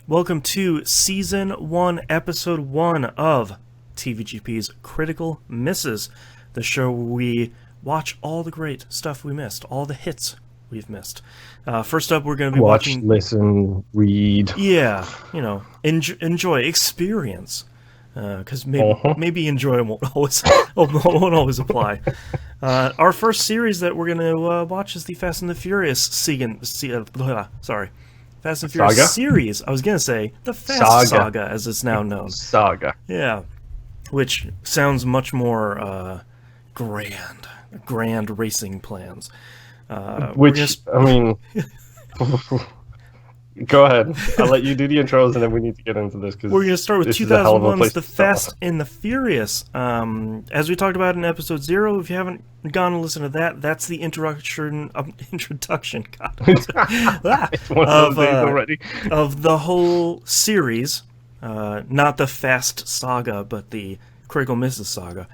Welcome to Season 1, Episode 1 of TVGP's Critical Misses, the show where we watch all the great stuff we missed, all the hits we've missed. First up, we're going to be watching... listen, read. Yeah, enjoy, experience. Because maybe enjoy won't always apply. Our first series that we're going to watch is the Fast and the Furious Fast and Furious Saga? series. I was going to say the Fast Saga, as it's now known. Saga. Yeah, which sounds much more grand racing plans. I mean... Go ahead. I'll let you do the intros, and then we need to get into this. Cause we're going to start with 2001's The Fast and the Furious. As we talked about in episode 0, if you haven't gone and listened to that, that's the introduction God, it's one of those days already. Of the whole series. Not the Fast Saga, but the Critical Misses Saga.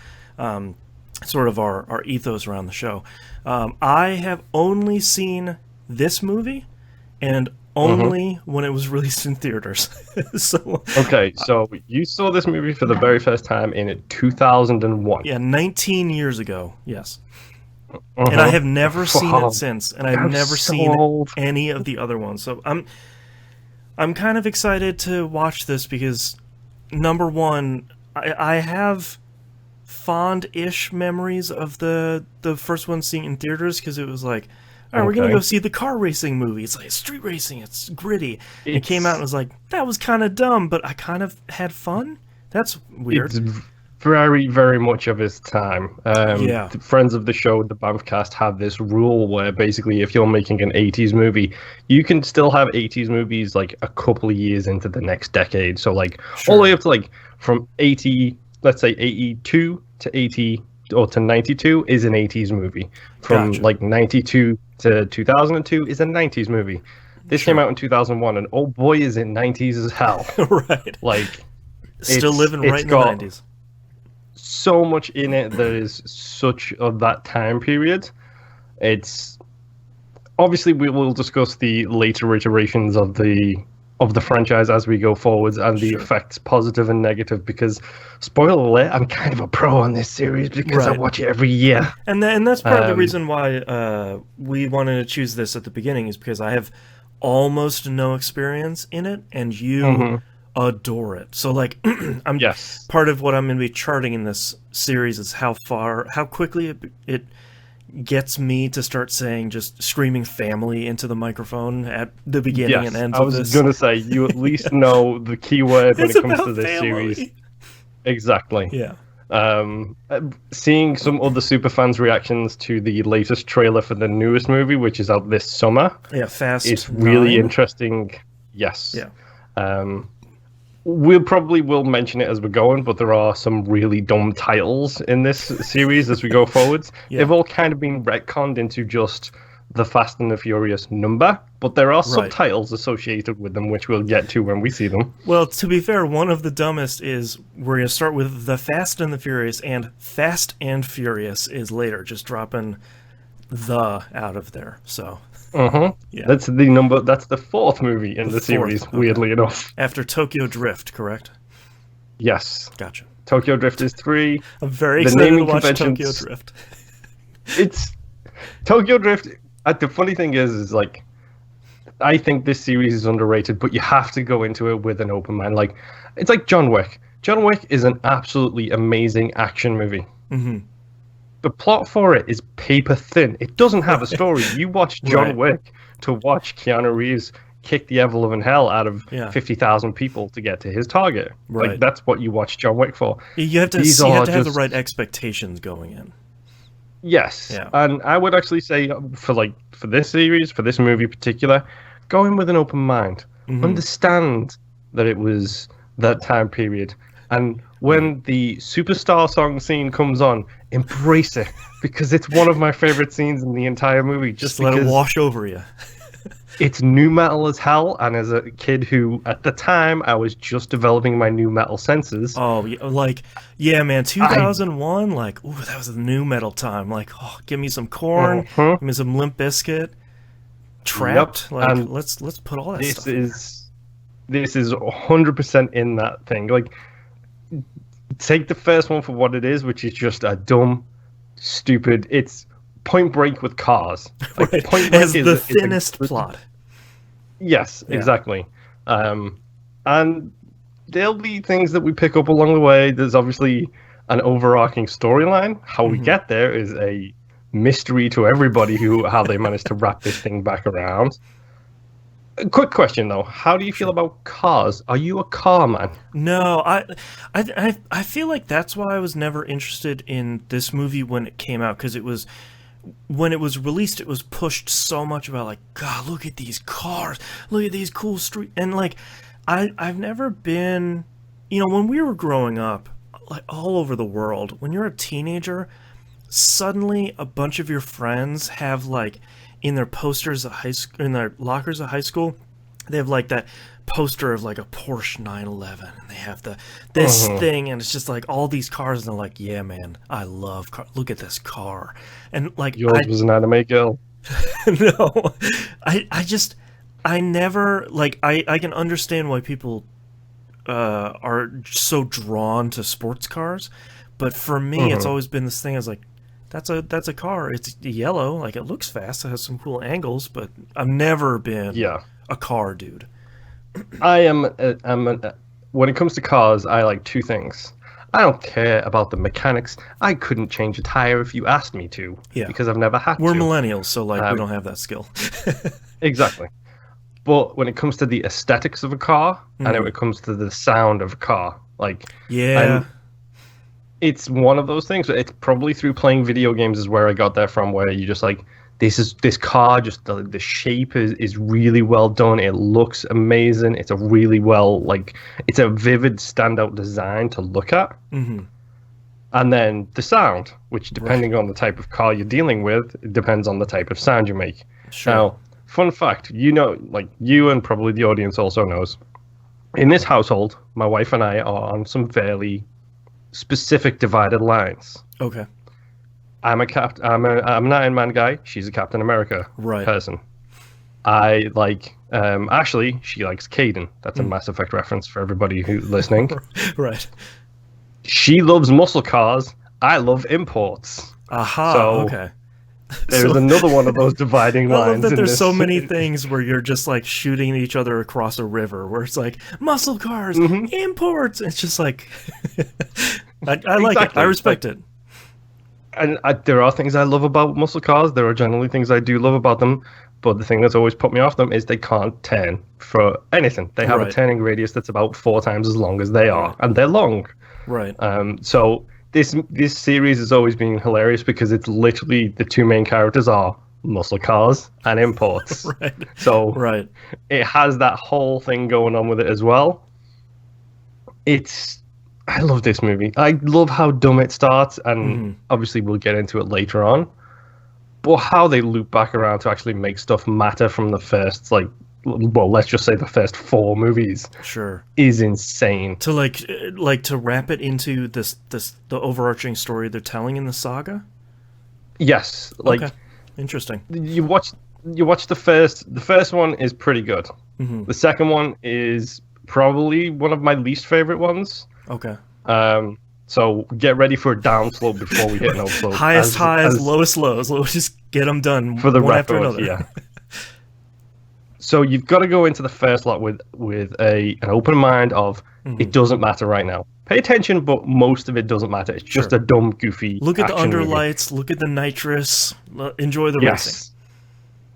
Sort of our ethos around the show. I have only seen this movie, and only when it was released in theaters. So you saw this movie for the very first time in 2001. Yeah, 19 years ago, yes. And I have never seen it since, and I've never seen any of the other ones. So I'm kind of excited to watch this because, number one, I have fond-ish memories of the first one seeing in theaters because it was like, all right, we're going to go see the car racing movie. It's like street racing. It's gritty. It came out and was like, that was kind of dumb, but I kind of had fun. That's weird. It's very, very much of its time. The friends of the show, the Bamfcast, have this rule where basically if you're making an 80s movie, you can still have 80s movies like a couple of years into the next decade. So like all the way up to like from 80, let's say 82 to 80 or to 92 is an 80s movie. From like 92 to 2002 is a 90s movie. This came out in 2001, and oh boy, is it 90s as hell. Right. Like, still living right in the 90s. So much in it that is such of that time period. It's obviously we will discuss the later iterations of the franchise as we go forwards and the effects, positive and negative, because spoiler alert, I'm kind of a pro on this series because I watch it every year. And that's part of the reason why we wanted to choose this at the beginning, is because I have almost no experience in it, and you adore it. So like part of what I'm going to be charting in this series is how quickly it gets me to start saying, just screaming family into the microphone at the beginning and end of this. I was going to say, you at least know the key word when it comes to this series. Exactly. Yeah. Seeing some other superfans' reactions to the latest trailer for the newest movie, which is out this summer. Yeah, Fast It's really interesting. Yes. Yeah. We'll probably mention it as we're going, but there are some really dumb titles in this series as we go forwards. They've all kind of been retconned into just the Fast and the Furious number, but there are subtitles associated with them, which we'll get to when we see them. Well, to be fair, one of the dumbest is we're going to start with the Fast and the Furious, and Fast and Furious is later, just dropping the out of there. So... Yeah. That's the fourth movie in the series, weirdly enough. After Tokyo Drift, correct? Yes. Gotcha. Tokyo Drift is 3. I'm very excited to watch Tokyo Drift. It's... Tokyo Drift... the funny thing is like... I think this series is underrated, but you have to go into it with an open mind. Like, it's like John Wick. John Wick is an absolutely amazing action movie. The plot for it is paper thin. It doesn't have a story. You watch John Wick to watch Keanu Reeves kick the envelope in hell out of 50,000 people to get to his target. Right. Like, that's what you watch John Wick for. You have to have the right expectations going in. Yes. Yeah. And I would actually say for this series, for this movie in particular, go in with an open mind. Understand that it was that time period. And when the superstar song scene comes on, embrace it, because it's one of my favorite scenes in the entire movie. Just let it wash over you. It's new metal as hell, and as a kid who, at the time, I was just developing my new metal senses. Oh, man, 2001, that was the new metal time. Like, give me some Korn, give me some Limp Bizkit, Trapped. Let's put all that stuff in there. this is 100% in that thing. Like, take the first one for what it is, which is just a dumb, stupid. It's Point Break with cars. Like, right. Point Break as the thinnest plot. Yes, exactly. And there'll be things that we pick up along the way. There's obviously an overarching storyline. How we get there is a mystery to everybody how they managed to wrap this thing back around. A quick question though: how do you feel about cars? Are you a car man? No, I feel like that's why I was never interested in this movie when it came out, because when it was released, it was pushed so much about like, God, look at these cars, look at these cool street, and like, I've never been, when we were growing up, like all over the world, when you're a teenager, suddenly a bunch of your friends have like in their posters at in their lockers at high school, they have like that poster of like a Porsche 911, and they have this thing, and it's just like all these cars, and they're like, yeah, man, I love car. Look at this car. And like, yours was an anime girl. No, I never, like, I can understand why people are so drawn to sports cars, but for me, it's always been this thing. I was like, that's a car. It's yellow. Like, it looks fast. It has some cool angles, but I've never been a car dude. I'm when it comes to cars, I like two things. I don't care about the mechanics. I couldn't change a tire if you asked me to, because I've never had to. We're millennials, so like we don't have that skill. Exactly. But when it comes to the aesthetics of a car, and when it comes to the sound of a car, like, it's one of those things. It's probably through playing video games is where I got that from, where you just like, this car, just the shape is really well done. It looks amazing. It's a really it's a vivid standout design to look at. And then the sound, which depending on the type of car you're dealing with, it depends on the type of sound you make. Sure. Now, fun fact, like you and probably the audience also knows, in this household, my wife and I are on some fairly specific divided lines. Okay. I'm an Iron Man guy. She's a Captain America person. I like Ashley. She likes Caden. That's a Mass Effect reference for everybody who's listening. Right. She loves muscle cars. I love imports. Aha. So okay. There's another one of those dividing lines. I love that there's so many things where you're just like shooting each other across a river, where it's like muscle cars, imports. It's just like I like it. I respect it. And there are things I love about muscle cars. There are generally things I do love about them. But the thing that's always put me off them is they can't turn for anything. They have a turning radius that's about 4 times as long as they are. And they're long. Right. So this series has always been hilarious because it's literally the two main characters are muscle cars and imports. Right. So it has that whole thing going on with it as well. I love this movie. I love how dumb it starts, and obviously we'll get into it later on. But how they loop back around to actually make stuff matter from the first, let's just say the first 4 movies, is insane. To like to wrap it into the overarching story they're telling in the saga. Yes, okay. Interesting. You watch the first one is pretty good. The second one is probably one of my least favorite ones. Okay. So get ready for a down slope before we hit an upslope. Highest highs, lowest lows. Let's just get them done for the one record, after another. Yeah. So you've got to go into the first lot with an open mind of it doesn't matter right now. Pay attention, but most of it doesn't matter. It's just a dumb, goofy. Look at the underlights. Movie. Look at the nitrous. Enjoy the racing.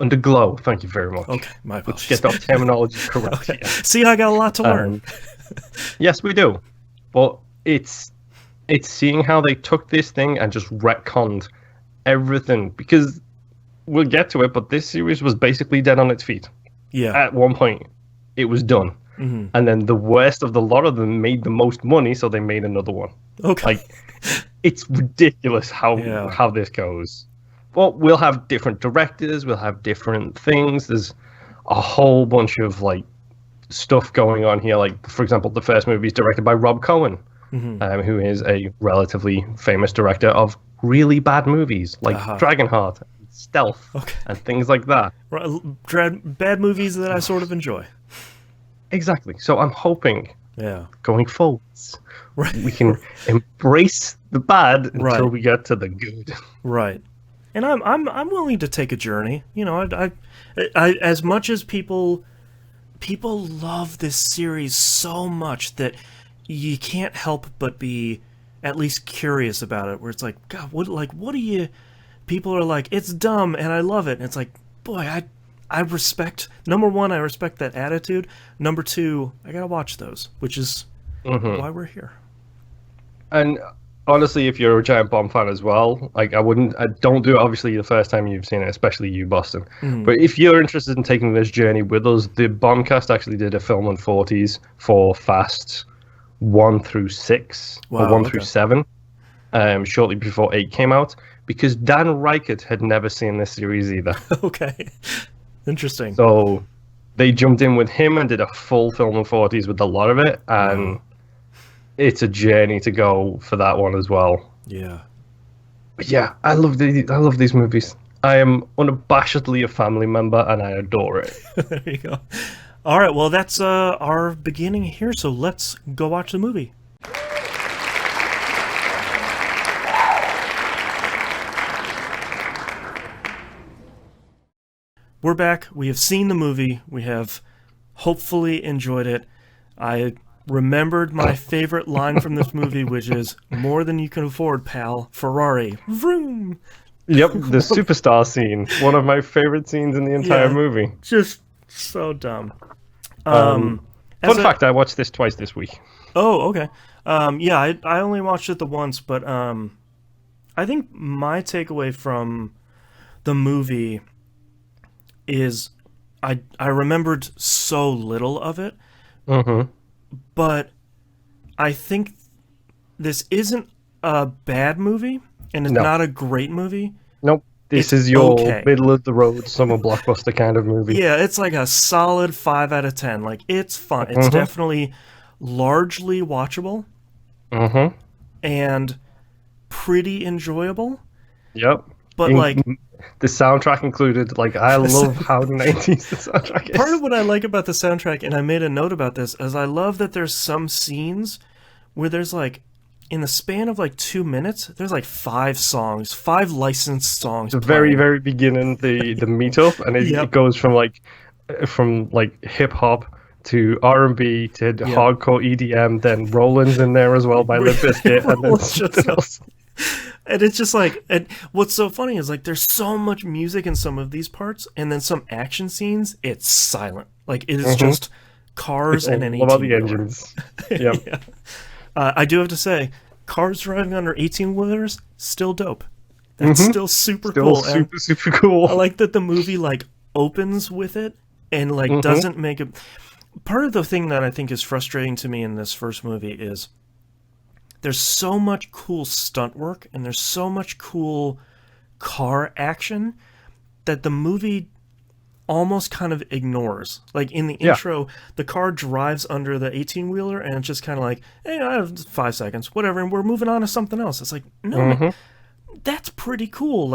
Underglow. Thank you very much. Okay, my apologies. Let's get that terminology correct. Okay. See, I got a lot to learn. Yes, we do. But it's seeing how they took this thing and just retconned everything, because we'll get to it, but this series was basically dead on its feet. Yeah. At one point, it was done. And then the worst of the lot of them made the most money, so they made another one. Okay. It's ridiculous how this goes. Well, we'll have different directors, we'll have different things. There's a whole bunch of stuff going on here. Like, for example, the first movie is directed by Rob Cohen, who is a relatively famous director of really bad movies like Dragonheart, Stealth, and things like that. Bad movies that I sort of enjoy. Exactly. So I'm hoping, going forwards, right. we can embrace the bad until right. we get to the good. Right. And I'm willing to take a journey. You know, I as much as people love this series so much that you can't help but be at least curious about it. Where it's like, God, what do you? People are like, it's dumb, and I love it. And it's like, boy, I respect. Number one, I respect that attitude. Number two, I gotta watch those, which is why we're here. And honestly, if you're a giant Bond fan as well, like I don't do it obviously the first time you've seen it, especially you, Boston. But if you're interested in taking this journey with us, the Bombcast actually did a film on 40s for Fast 1 through 6 or 1 through 7, shortly before 8 came out, because Dan Reichert had never seen this series either. Okay, interesting. So they jumped in with him and did a full film on 40s with a lot of it, and it's a journey to go for that one as well. Yeah. But yeah, I love these movies. I am unabashedly a family member, and I adore it. There you go. All right, well, that's our beginning here, so let's go watch the movie. We're back. We have seen the movie. We have hopefully enjoyed it. I remembered my favorite line from this movie, which is, "More than you can afford, pal. Ferrari. Vroom." Yep, the superstar scene. One of my favorite scenes in the entire movie. Just so dumb. Fun fact, I watched this twice this week. Oh, okay. I only watched it the once, but I think my takeaway from the movie is I remembered so little of it. But I think this isn't a bad movie, and it's not a great movie. Nope. This is your middle-of-the-road summer blockbuster kind of movie. Yeah, it's like a solid 5 out of 10. Like, it's fun. It's definitely largely watchable. And pretty enjoyable. Yep. But, the soundtrack included, I love how 90s the soundtrack is. Part of what I like about the soundtrack, and I made a note about this, is I love that there's some scenes where there's, in the span of 2 minutes, there's 5 licensed songs. The very, very beginning, the meetup, and it goes from hip hop to R&B to hardcore EDM, then Roland's in there as well by Limp Bizkit, and then something else. And it's just and what's so funny is there's so much music in some of these parts, and then some action scenes, it's silent. It is just cars and an 18-wheeler. About the engines. Yep. I do have to say, cars driving under 18-wheelers, still dope. That's still super cool. Super cool. I like that the movie opens with it and doesn't make it. Part of the thing that I think is frustrating to me in this first movie is there's so much cool stunt work and there's so much cool car action that the movie almost kind of ignores. In the intro, the car drives under the 18-wheeler and it's just kind of hey, I have 5 seconds, whatever, and we're moving on to something else. It's no, man, that's pretty cool.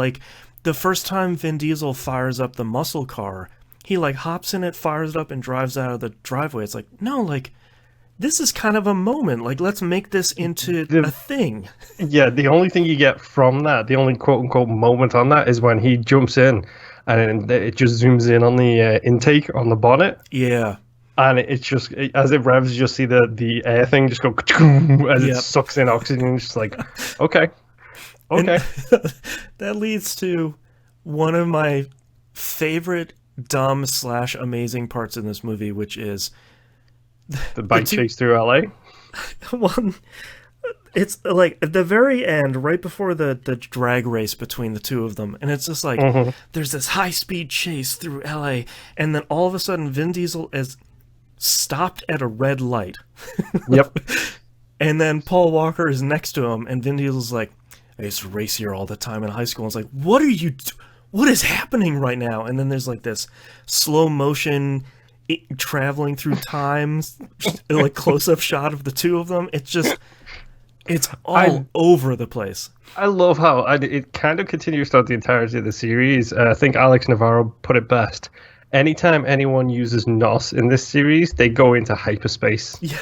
The first time Vin Diesel fires up the muscle car, he hops in it, fires it up, and drives out of the driveway. It's no, this is kind of a moment. Let's make this into a thing. Yeah, the only thing you get from that, the only quote-unquote moment on that, is when he jumps in, and it just zooms in on the intake on the bonnet. Yeah. And it's just, as it revs, you just see the air thing just go, as it sucks in oxygen. It's just okay. That leads to one of my favorite dumb/amazing parts in this movie, which is the bike chase through LA. One, it's at the very end, right before the drag race between the two of them, and it's just there's this high-speed chase through LA, and then all of a sudden Vin Diesel is stopped at a red light. Yep. And then Paul Walker is next to him, and Vin Diesel's I used to race here all the time in high school. And it's what is happening right now? And then there's this slow motion traveling through time, close-up shot of the two of them. It's all over the place. I love how it kind of continues throughout the entirety of the series. I think Alex Navarro put it best. anytime anyone uses NOS in this series, they go into hyperspace. Yeah,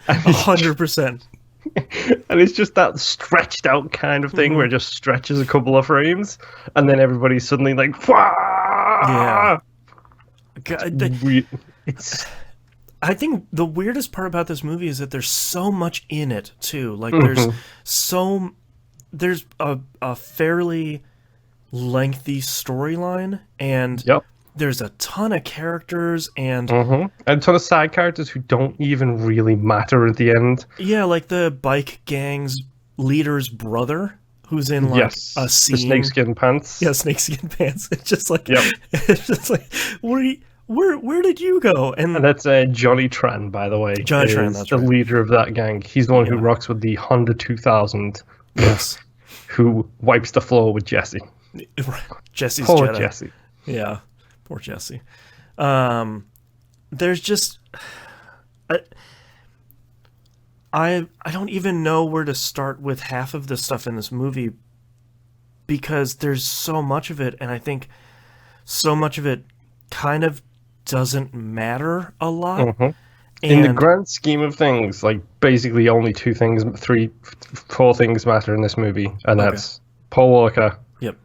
100%. And it's just that stretched out kind of thing where it just stretches a couple of frames, and then everybody's suddenly like, "Wah!" Yeah. It's. I think the weirdest part about this movie is that there's so much in it too. Like there's a fairly lengthy storyline, and there's a ton of characters and a ton of side characters who don't even really matter at the end. Yeah, like the bike gang's leader's brother, who's in like a scene. The snakeskin pants. Yeah, snakeskin pants. It's just like, it's just like, where did you go? And that's Johnny Tran, by the way. Johnny Tran, that's the leader of that gang. He's the one who rocks with the Honda 2000. Yes. Who wipes the floor with Jesse. Jesse's Poor Jedi. Jesse. Yeah, poor Jesse. There's just... I don't even know where to start with half of the stuff in this movie because there's so much of it, and I think so much of it kind of doesn't matter a lot. In the grand scheme of things, like basically only four things matter in this movie, and that's Paul Walker. Yep.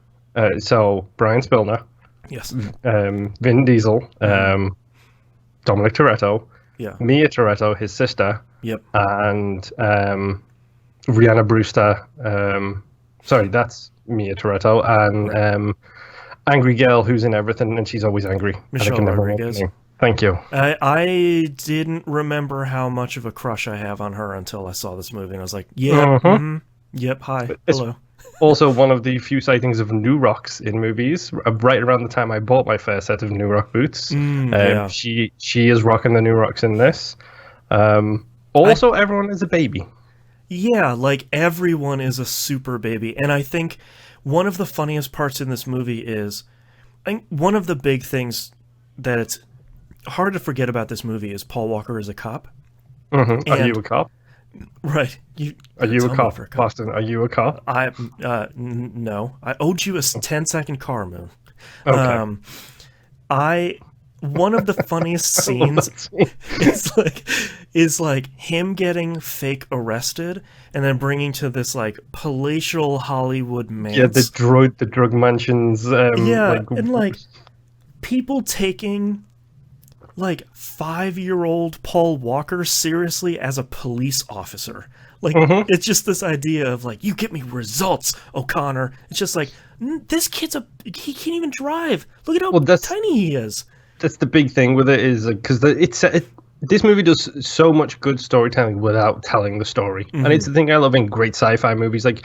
So Brian Spillner. Yes. Vin Diesel. Dominic Toretto. Yeah. Mia Toretto, his sister. Yep. And Rihanna Brewster. Sorry, that's Mia Toretto. And Angry Girl, who's in everything, and she's always angry. Michelle Rodriguez. Thank you. I didn't remember how much of a crush I have on her until I saw this movie, and I was like, yep, hi, hello. Also, one of the few sightings of New Rocks in movies. Right around the time I bought my first set of New Rock boots, she is rocking the New Rocks in this. Also, everyone is a baby. Yeah, like everyone is a super baby, and I think one of the funniest parts in this movie is, I think one of the big things that it's hard to forget about this movie is Paul Walker is a cop. Are you a cop? Right. Are you a cop, Boston? Are you a cop? No. I owed you a 10-second car, Moon. Okay. One of the funniest scenes is like him getting fake arrested and then bringing to this like palatial Hollywood mansion. Yeah, the drug mansions. And like people taking like 5-year-old Paul Walker seriously as a police officer. Like it's just this idea of like, you get me results, O'Connor. It's just like, this kid's he can't even drive. Look at how tiny he is. That's the big thing with it is because this movie does so much good storytelling without telling the story, and it's the thing I love in great sci-fi movies. Like,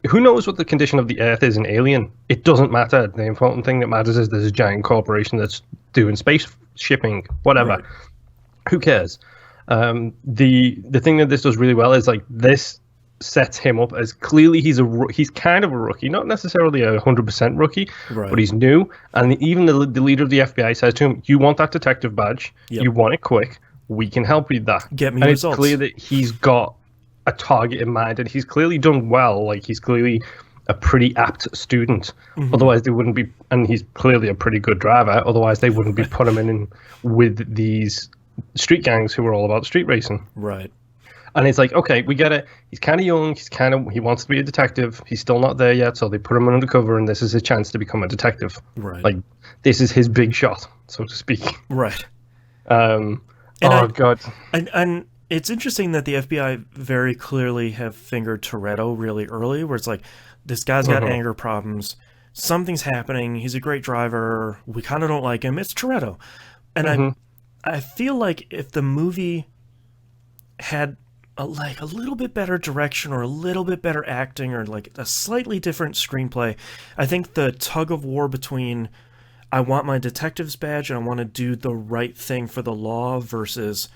who knows what the condition of the Earth is in Alien? It doesn't matter. The important thing that matters is there's a giant corporation that's doing space shipping, whatever. Right. Who cares? The thing that this does really well is like this sets him up as clearly he's kind of a rookie, not necessarily a 100% rookie, but he's new. And even the leader of the FBI says to him, "You want that detective badge? You want it quick? We can help you with that." Get me and results. It's clear that he's got a target in mind, and he's clearly done well. Like he's clearly a pretty apt student. Otherwise, they wouldn't be. And he's clearly a pretty good driver. Otherwise, they wouldn't be putting him in with these street gangs who are all about street racing. Right. And it's like, okay, we get it. He's kind of young. He wants to be a detective. He's still not there yet, so they put him undercover, and this is his chance to become a detective. Right. Like, this is his big shot, so to speak. Right. God. And it's interesting that the FBI very clearly have fingered Toretto really early, where it's like, this guy's got anger problems. Something's happening. He's a great driver. We kind of don't like him. It's Toretto. And I feel like if the movie had a little bit better direction or a little bit better acting or like a slightly different screenplay, I think the tug of war between I want my detective's badge and I want to do the right thing for the law versus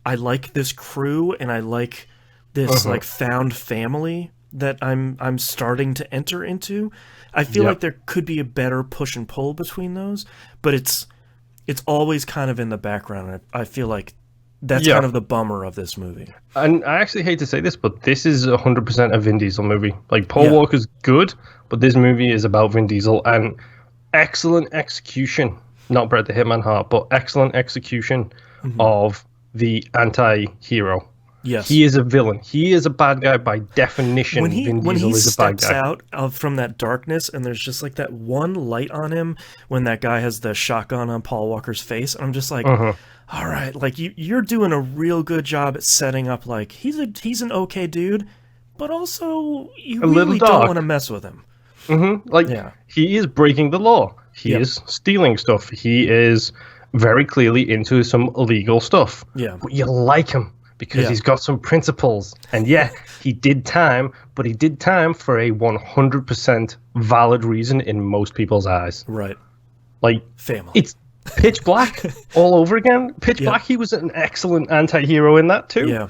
I like this crew and I like this like found family that I'm starting to enter into. I feel like there could be a better push and pull between those, but it's always kind of in the background. I feel like that's kind of the bummer of this movie. And I actually hate to say this, but this is 100% a Vin Diesel movie. Like, Paul Walker's good, but this movie is about Vin Diesel and excellent execution not Bret the Hitman Hart, but excellent execution of the anti-hero. Yes. He is a villain. He is a bad guy by definition. When he is a bad steps guy. out from that darkness and there's just like that one light on him when that guy has the shotgun on Paul Walker's face, and I'm just like, all right, like you're doing a real good job at setting up like he's an okay dude, but also you really don't want to mess with him. He is breaking the law. He is stealing stuff. He is very clearly into some illegal stuff. Yeah. But you like him because he's got some principles. And he did time, but he did time for a 100% valid reason in most people's eyes. Right. Like, family. It's Pitch Black all over again. Pitch Black, he was an excellent anti-hero in that too. Yeah.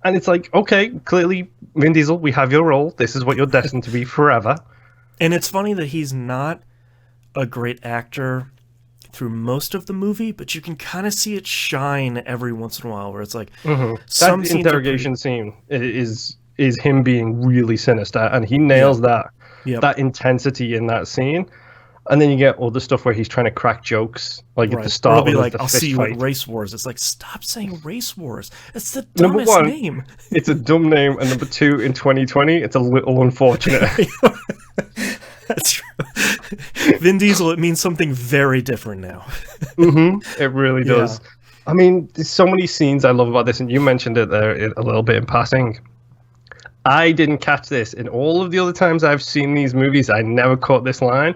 And it's like, okay, clearly, Vin Diesel, we have your role. This is what you're destined to be forever. And it's funny that he's not a great actor through most of the movie, but you can kind of see it shine every once in a while where it's like some that interrogation scene is him being really sinister, and he nails that intensity in that scene. And then you get all the stuff where he's trying to crack jokes, like at the start. It'll be like, I'll see you at Race Wars. It's like, stop saying Race Wars. It's the dumbest name. It's a dumb name, and number two, in 2020, it's a little unfortunate. That's true. Vin Diesel, it means something very different now. It really does. I mean, there's so many scenes I love about this, and you mentioned it there a little bit in passing. I didn't catch this. In all of the other times I've seen these movies, I never caught this line.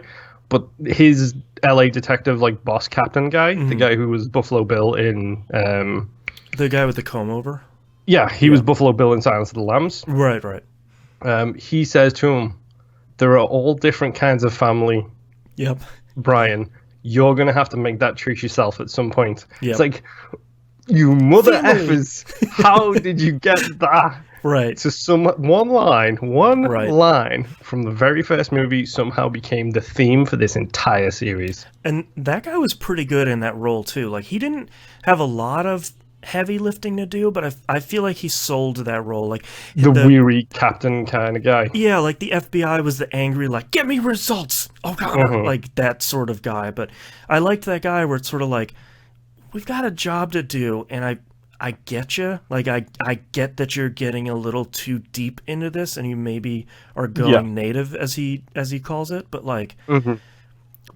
But his LA detective, like boss captain guy, the guy who was Buffalo Bill in... the guy with the comb over? Yeah, he was Buffalo Bill in Silence of the Lambs. Right. He says to him, there are all different kinds of family. Yep. Brian, you're going to have to make that choice yourself at some point. Yep. It's like, you mother effers, how did you get that? Right. So one line from the very first movie somehow became the theme for this entire series. And that guy was pretty good in that role too. Like, he didn't have a lot of heavy lifting to do, but I feel like he sold that role. Like the weary captain kind of guy. Yeah, like the FBI was the angry, like, get me results. Oh God, like that sort of guy. But I liked that guy where it's sort of like, we've got a job to do, and I get you. Like, I get that you're getting a little too deep into this, and you maybe are going native, as he calls it. But like,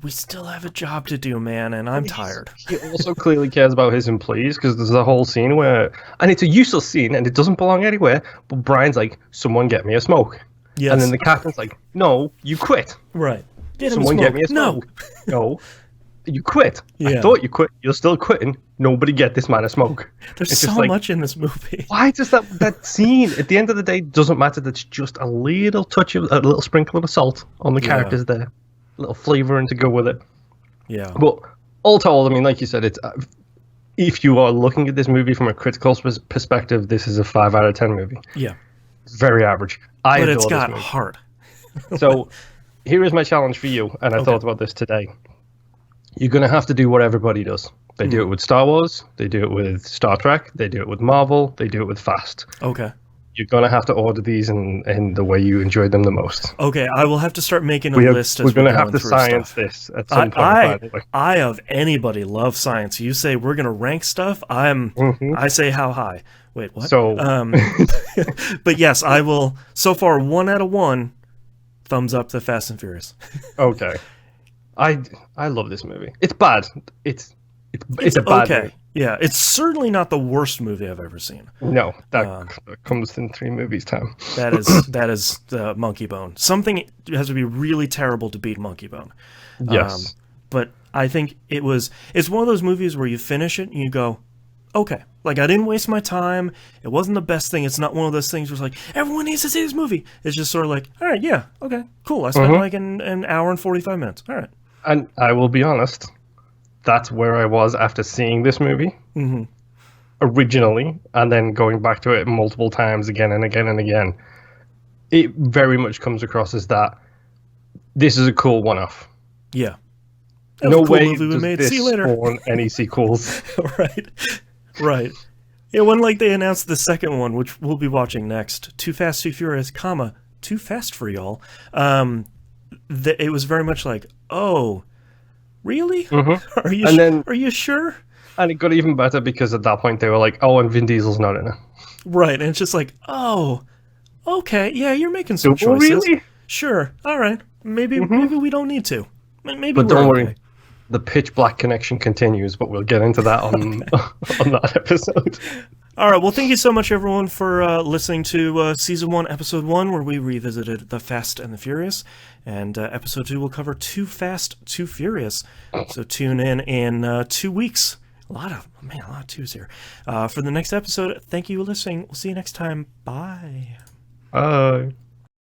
we still have a job to do, man, and I'm tired. He also clearly cares about his employees, because there's a whole scene where, and it's a useless scene, and it doesn't belong anywhere. But Brian's like, "Someone get me a smoke," and then the captain's like, "No, you quit." Right. Someone get me a smoke. No. You quit. I thought you quit. You're still quitting. Nobody get this man a smoke. There's so much in this movie. Why does that scene, at the end of the day, doesn't matter. That's just a little touch of, a little sprinkle of salt on the characters there. A little flavouring to go with it. Yeah. But all told, I mean, like you said, it's if you are looking at this movie from a critical perspective, this is a 5 out of 10 movie. Yeah. It's very average. But it's got heart. So here is my challenge for you, and I thought about this today. You're going to have to do what everybody does. They do it with Star Wars, they do it with Star Trek, they do it with Marvel, they do it with Fast. Okay. You're going to have to order these in the way you enjoy them the most. Okay, I will have to start making a list as we're going to have to science this at some point. I of anybody love science. You say we're going to rank stuff, I say how high. Wait, what? So, but yes, I will. So far, 1 out of 1, thumbs up to Fast and Furious. Okay. I love this movie. It's bad. It's a bad movie. Yeah, it's certainly not the worst movie I've ever seen. No, that comes in 3 movies' time. That is the Monkey Bone. Something has to be really terrible to beat Monkey Bone. Yes. But I think it's one of those movies where you finish it and you go, okay, like, I didn't waste my time. It wasn't the best thing. It's not one of those things where it's like, everyone needs to see this movie. It's just sort of like, all right, yeah, okay, cool. I spent like an hour and 45 minutes. All right. And I will be honest, that's where I was after seeing this movie originally, and then going back to it multiple times again and again and again. It very much comes across as that this is a cool one-off. Yeah. No way does this spawn any sequels. Right. Yeah, when like they announced the second one, which we'll be watching next, Too Fast, Too Furious, Too Fast for Y'all, it was very much like, oh, Really? Mm-hmm. Are you sure? And it got even better because at that point they were like, "Oh, and Vin Diesel's not in it." Right, and it's just like, oh, okay, yeah, you're making some Double, choices. really? Sure, all right. Maybe we don't need to. Maybe But we're don't okay. worry, the pitch black connection continues, but we'll get into that on on that episode. All right, well, thank you so much, everyone, for listening to Season 1, Episode 1, where we revisited The Fast and the Furious. And Episode 2 will cover Too Fast, Too Furious. So tune in 2 weeks. A lot of twos here. For the next episode, thank you for listening. We'll see you next time. Bye. Bye.